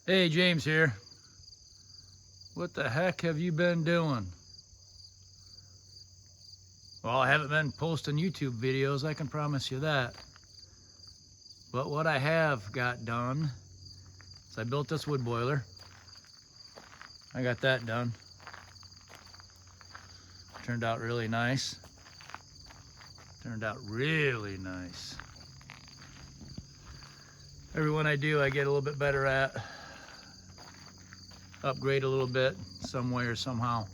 Hey, James here. What the heck have you been doing? Well, I haven't been posting YouTube videos, I can promise you that. But what I have got done is I built this wood boiler. I got that done. Turned out really nice. Turned out really nice. Every one I do, I get a little bit better at. Upgrade a little bit, some way or somehow.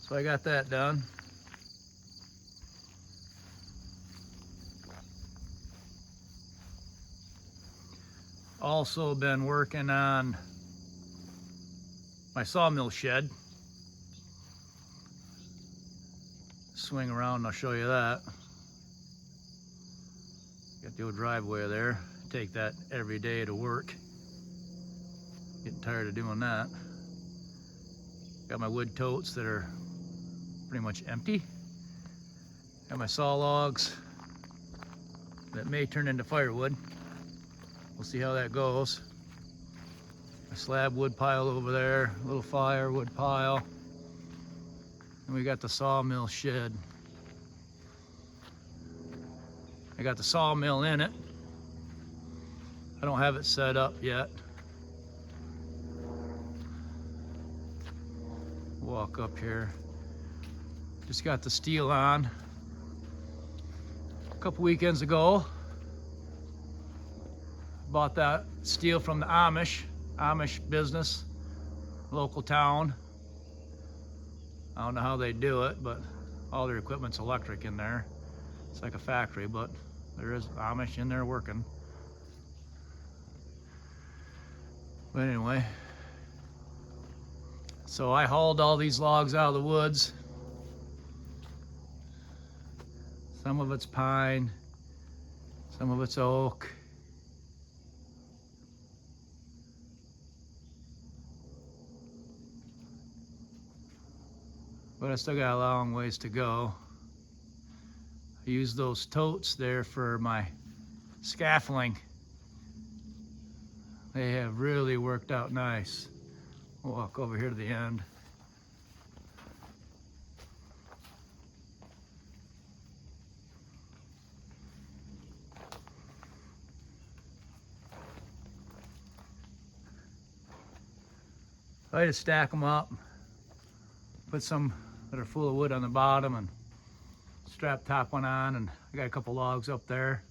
So I got that done. Also been working on my sawmill shed. Swing around and I'll show you that. Got the old driveway there. Take that every day to work. Getting tired of doing that. Got my wood totes that are pretty much empty. Got my saw logs that may turn into firewood. We'll see how that goes. A slab wood pile over there, a little firewood pile. And we got the sawmill shed. I got the sawmill in it. I don't have it set up yet. Walk up here. Just got the steel on. A couple weekends ago, bought that steel from the Amish business, local town. I don't know how they do it, but all their equipment's electric in there. It's like a factory, but there is Amish in there working. But anyway, so I hauled all these logs out of the woods. Some of it's pine, some of it's oak. But I still got a long ways to go. I use those totes there for my scaffolding. They have really worked out nice. We'll walk over here to the end. I just stack them up, put some that are full of wood on the bottom and strap top one on, and I got a couple logs up there.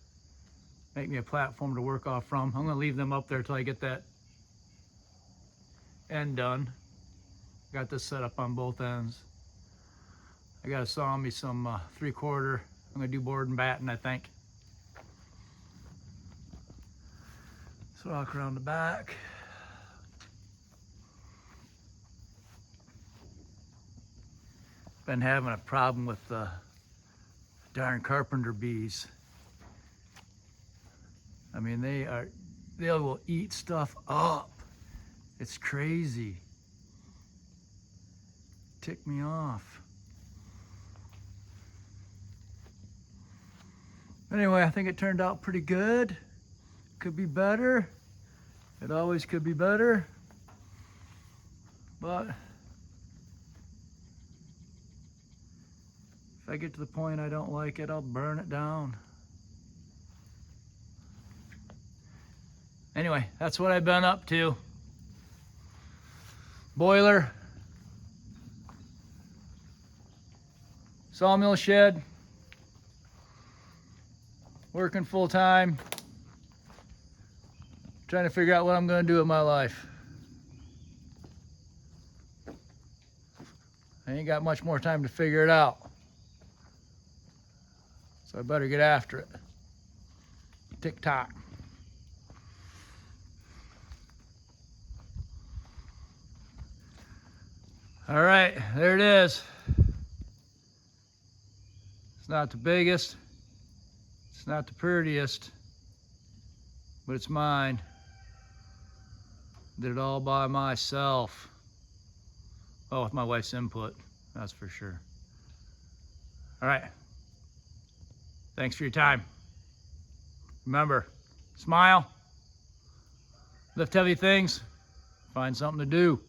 Make me a platform to work off from. I'm gonna leave them up there till I get that end done. Got this set up on both ends. I gotta saw me some 3/4. I'm gonna do board and batten, I think. So walk around the back. Been having a problem with the darn carpenter bees. I mean, they will eat stuff up. It's crazy. Tick me off. Anyway, I think it turned out pretty good. Could be better. It always could be better. But if I get to the point I don't like it, I'll burn it down. Anyway, that's what I've been up to. Boiler, sawmill shed, working full time, trying to figure out what I'm going to do with my life. I ain't got much more time to figure it out. So I better get after it. Tick tock. All right, there it is. It's not the biggest, it's not the prettiest, but it's mine. Did it all by myself. Oh, with my wife's input, that's for sure. All right. Thanks for your time. Remember, smile, lift heavy things, find something to do.